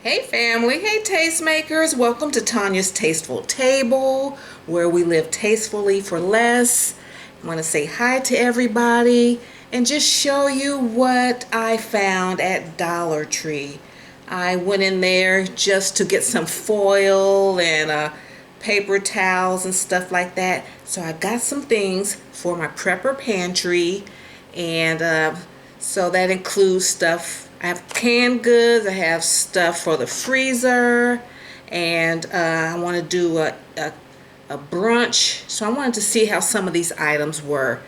Hey family, hey tastemakers, welcome to Tanya's Tasteful Table, where we live tastefully for less. I want to say hi to everybody and just show you what I found at Dollar Tree. I went in there just to get some foil and paper towels and stuff like that. So I got some things for my prepper pantry, and so that includes stuff. I have canned goods, I have stuff for the freezer, and I want to do a brunch. So I wanted to see how some of these items were.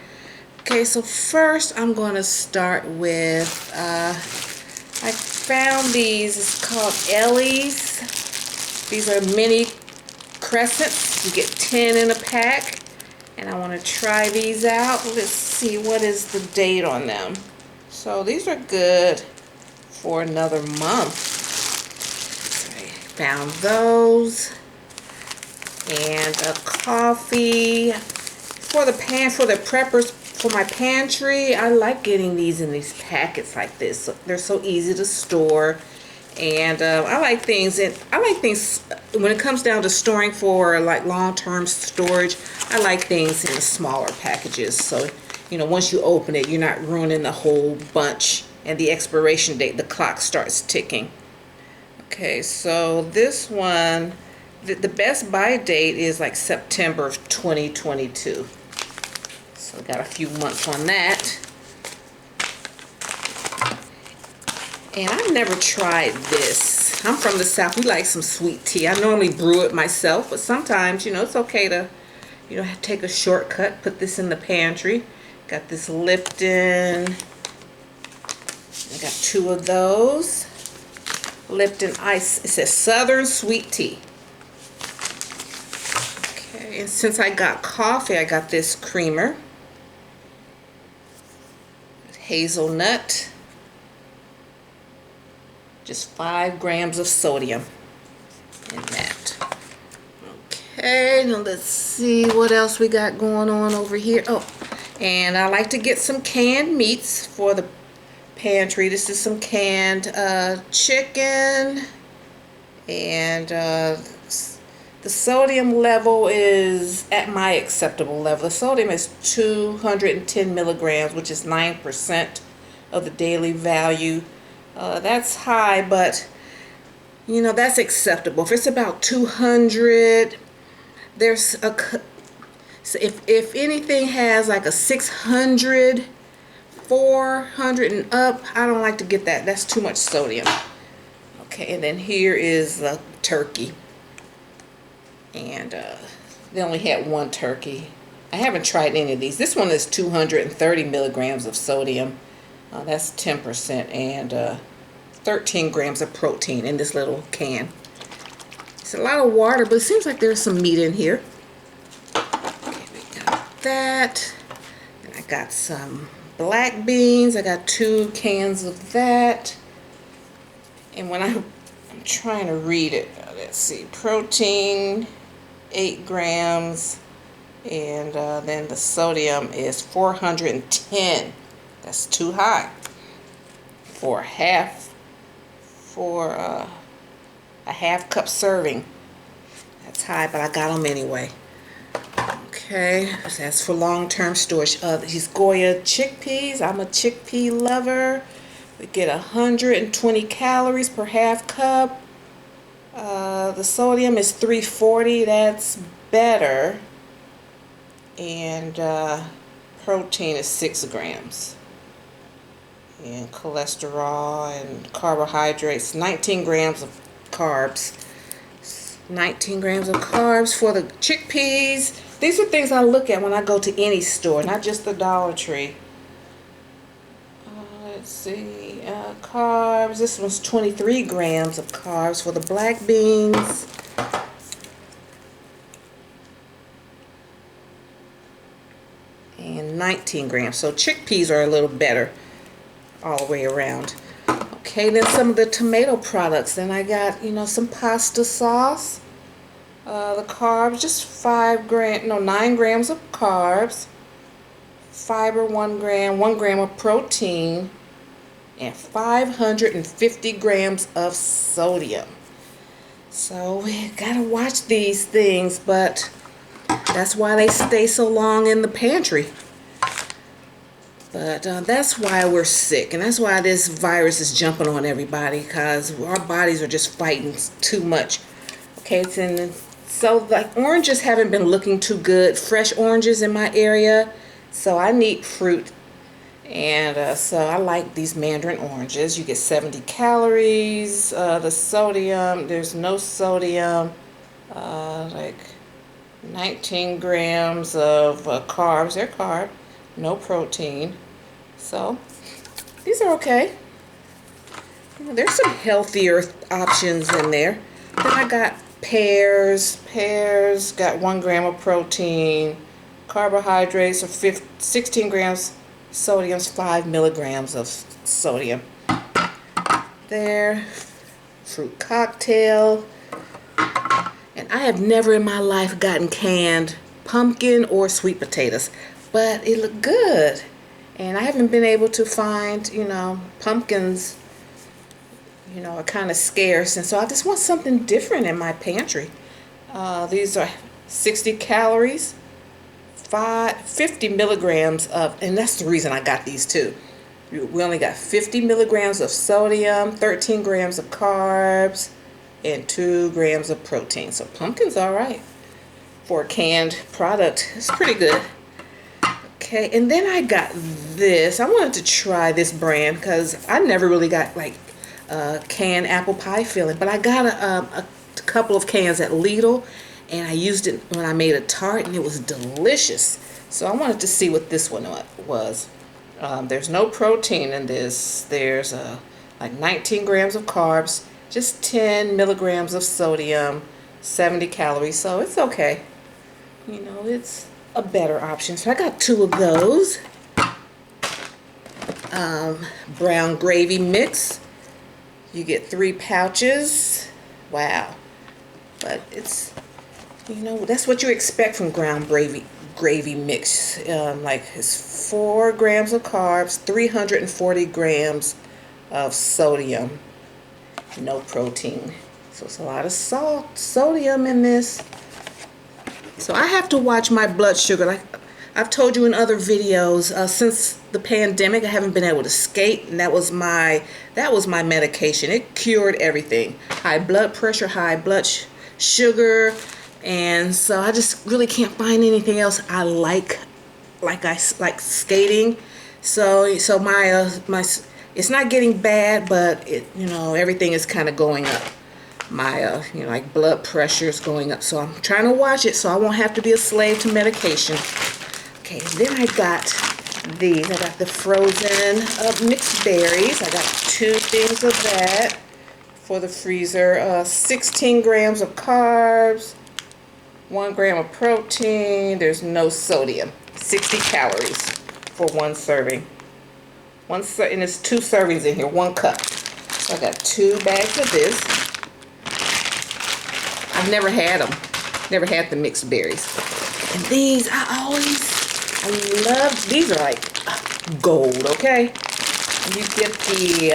Okay, so first I'm going to start with, I found these, it's called Ellie's. These are mini crescents. You get 10 in a pack, and I want to try these out. Let's see, what is the date on them? So these are good for another month. So I found those, and a coffee for the preppers for my pantry. I like getting these in these packets like this. They're so easy to store, and I like things when it comes down to storing for like long-term storage. I like things in the smaller packages, so you know, once you open it, you're not ruining the whole bunch, and the expiration date, the clock starts ticking. Okay, so this one, the best buy date is like September of 2022. So I got a few months on that. And I've never tried this. I'm from the South. We like some sweet tea. I normally brew it myself, but sometimes, you know, it's okay to, you know, take a shortcut, put this in the pantry. Got this Lipton. I got 2 of those. Lipton Ice. It says Southern Sweet Tea. Okay, and since I got coffee, I got this creamer. Hazelnut. Just 5 grams of sodium in that. Okay, now let's see what else we got going on over here. Oh, and I like to get some canned meats for the pantry. This is some canned chicken, and the sodium level is at my acceptable level. The sodium is 210 milligrams, which is 9% of the daily value. That's high, but you know, that's acceptable. If it's about 200, there's a, so if anything has like a 600, 400 and up, I don't like to get that. That's too much sodium. Okay, and then here is the turkey, and they only had 1 turkey. I haven't tried any of these. This one is 230 milligrams of sodium. That's 10%, and 13 grams of protein in this little can. It's a lot of water, but it seems like there's some meat in here. Okay, we got that. And I got some black beans. I got 2 cans of that. And when I'm trying to read it, let's see, protein 8 grams, and then the sodium is 410. That's too high for a half cup serving. That's high, but I got them anyway. Okay, that's for long-term storage. These Goya chickpeas. I'm a chickpea lover. We get 120 calories per half cup. The sodium is 340. That's better. And protein is 6 grams. And cholesterol and carbohydrates, 19 grams of carbs. 19 grams of carbs for the chickpeas. These are things I look at when I go to any store, not just the Dollar Tree. Let's see, carbs. This one's 23 grams of carbs for the black beans. And 19 grams. So chickpeas are a little better all the way around. Okay, then some of the tomato products. Then I got, you know, some pasta sauce. The carbs, just 9 grams of carbs. Fiber, 1 gram, 1 gram of protein, and 550 grams of sodium. So we gotta watch these things, but that's why they stay so long in the pantry. But that's why we're sick, and that's why this virus is jumping on everybody, because our bodies are just fighting too much. Okay, so like oranges haven't been looking too good, fresh oranges in my area, so I need fruit. And so I like these mandarin oranges. You get 70 calories. The sodium, there's no sodium, like 19 grams of carbs. They're carb, no protein. So these are okay. There's some healthier options in there. Then I got pears. Pears got 1 gram of protein. Carbohydrates are 16 grams. Sodium's 5 milligrams of sodium. There. Fruit cocktail. And I have never in my life gotten canned pumpkin or sweet potatoes, but it looked good. And I haven't been able to find, pumpkins, are kind of scarce. And so I just want something different in my pantry. These are 60 calories, 50 milligrams of, and that's the reason I got these too. We only got 50 milligrams of sodium, 13 grams of carbs, and 2 grams of protein. So pumpkin's all right for a canned product. It's pretty good. Okay, and then I got this. I wanted to try this brand because I never really got like canned apple pie filling, but I got a couple of cans at Lidl, and I used it when I made a tart, and it was delicious. So I wanted to see what this one was. There's no protein in this. There's like 19 grams of carbs, just 10 milligrams of sodium, 70 calories, so it's okay. It's a better option. So I got 2 of those. Brown gravy mix. You get 3 pouches. Wow. But it's, that's what you expect from ground gravy mix. Like it's 4 grams of carbs, 340 grams of sodium, no protein. So it's a lot of sodium in this. So I have to watch my blood sugar. Like I've told you in other videos, since the pandemic, I haven't been able to skate, and that was my medication. It cured everything. High blood pressure, high blood sugar, and so I just really can't find anything else I like skating. So my it's not getting bad, but everything is kind of going up. My like blood pressure is going up, so I'm trying to watch it so I won't have to be a slave to medication. Okay, then I got these. I got the frozen mixed berries. I got 2 things of that for the freezer. 16 grams of carbs, 1 gram of protein. There's no sodium. 60 calories for 1 serving. And there's 2 servings in here, 1 cup. So I got 2 bags of this. I've never had them. Never had the mixed berries. And these, I love, these are like gold, okay? You get the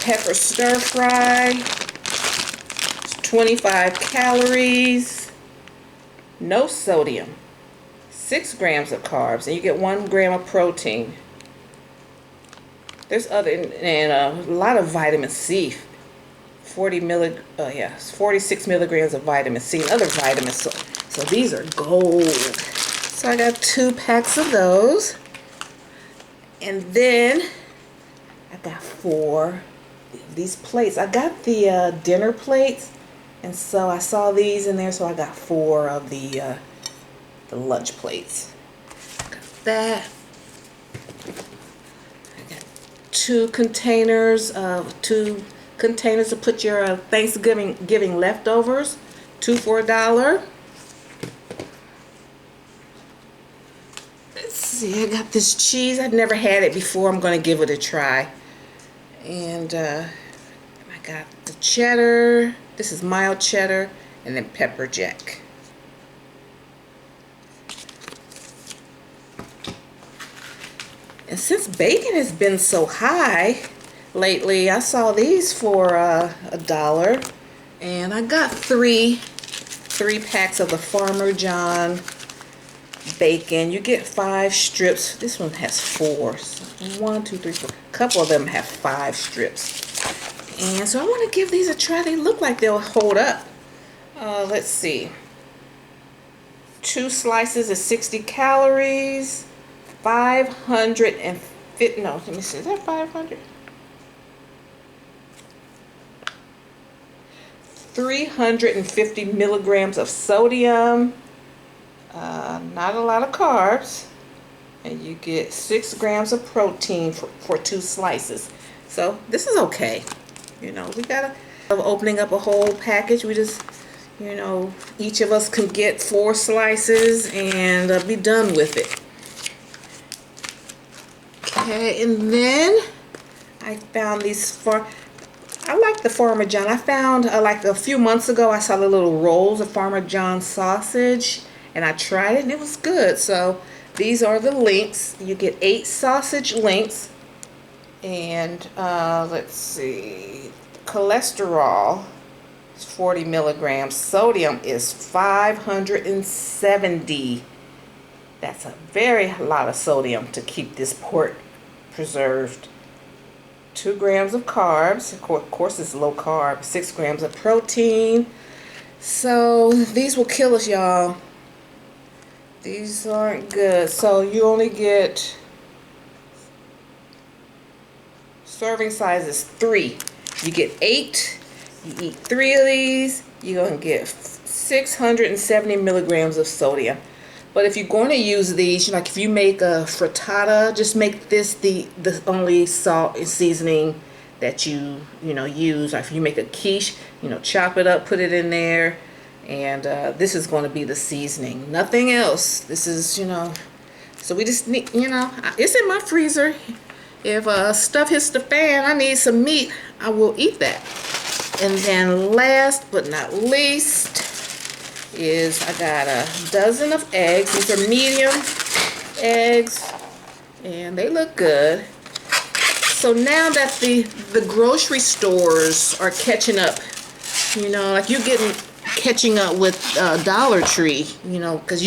pepper stir fry. It's 25 calories. No sodium. 6 grams of carbs. And you get 1 gram of protein. There's and a lot of vitamin C. 46 milligrams of vitamin C and other vitamins. So these are gold. So I got 2 packs of those. And then I got 4 of these plates. I got the dinner plates, and so I saw these in there, so I got 4 of the lunch plates. Got that. I got 2 containers to put your Thanksgiving leftovers, 2 for $1. Let's see, I got this cheese. I've never had it before. I'm going to give it a try. And I got the cheddar. This is mild cheddar, and then pepper jack. And since bacon has been so high, lately. I saw these for $1, and I got three packs of the Farmer John bacon. You get 5 strips. This one has 4. So 1, 2, 3, 4. A couple of them have 5 strips. And so I want to give these a try. They look like they'll hold up. Let's see. 2 slices is 60 calories. 550. No, let me see. Is that 500? 350 milligrams of sodium. Not a lot of carbs, and you get 6 grams of protein for 2 slices. So this is okay. You know, we gotta opening up a whole package. We just, you know, each of us can get 4 slices and be done with it. Okay, and then I found these I like the Farmer John. I found like a few months ago I saw the little rolls of Farmer John sausage, and I tried it and it was good. So these are the links. You get 8 sausage links, and let's see, cholesterol is 40 milligrams. Sodium is 570. That's a very lot of sodium to keep this pork preserved. 2 grams of carbs. Of course it's low carb. 6 grams of protein. So these will kill us, y'all. These aren't good. So you only get, serving size is 3. You get 8. You eat 3 of these, you're going to get 670 milligrams of sodium. But if you're going to use these, like if you make a frittata, just make this the only salt and seasoning that you use. Or if you make a quiche, chop it up, put it in there, and this is going to be the seasoning. Nothing else. This is, so we just need, it's in my freezer. If stuff hits the fan, I need some meat, I will eat that. And then last but not least is I got a dozen of eggs. These are medium eggs, and they look good. So now that the grocery stores are catching up, like you're catching up with Dollar Tree, because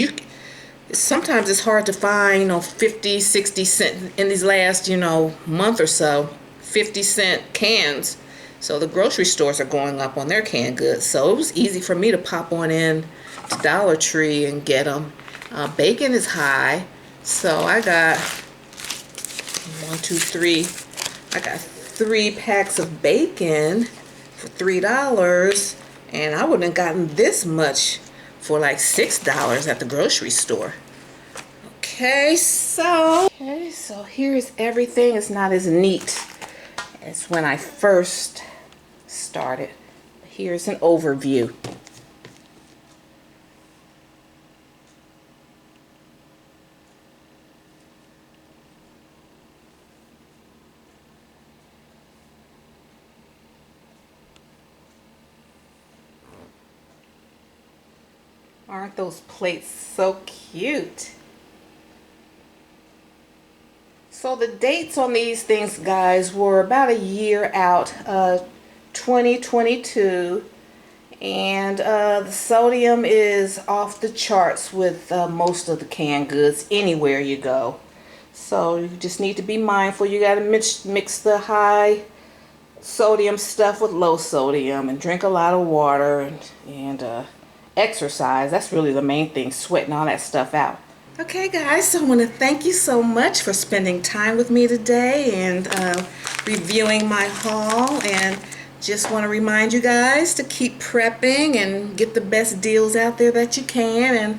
sometimes it's hard to find 50, 60 cent in these last month or so, 50-cent cans. So the grocery stores are going up on their canned goods. So it was easy for me to pop on in to Dollar Tree and get them. Bacon is high. So I got 1, 2, 3. I got 3 packs of bacon for $3. And I wouldn't have gotten this much for like $6 at the grocery store. Okay, so here's everything. It's not as neat as when I first started. Here's an overview. Aren't those plates so cute? So the dates on these things, guys, were about a year out, 2022, and the sodium is off the charts with most of the canned goods anywhere you go. So you just need to be mindful. You got to mix the high sodium stuff with low sodium, and drink a lot of water, and exercise. That's really the main thing, sweating all that stuff out. Okay guys, so I want to thank you so much for spending time with me today and reviewing my haul, and just want to remind you guys to keep prepping and get the best deals out there that you can, and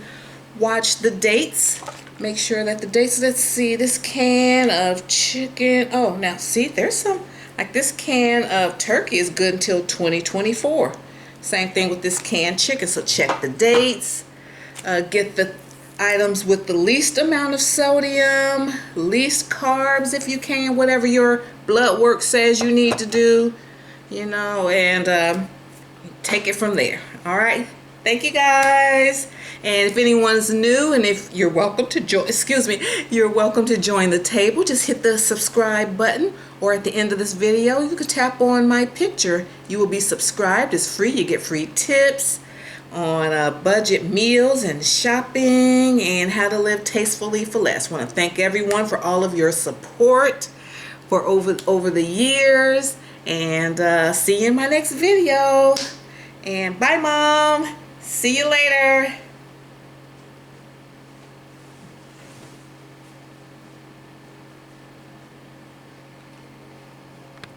watch the dates. Make sure that the dates, let's see, this can of chicken, oh now see, there's some, like this can of turkey is good until 2024. Same thing with this canned chicken, so check the dates. Get the items with the least amount of sodium, least carbs if you can, whatever your blood work says you need to do, and take it from there. All right, Thank you guys. And if anyone's new, and if you're welcome to join, you're welcome to join the table. Just hit the subscribe button, or at the end of this video, you can tap on my picture. You will be subscribed. It's free. You get free tips on budget meals and shopping and how to live tastefully for less. I want to thank everyone for all of your support for over the years, and see you in my next video. And bye, Mom. See you later.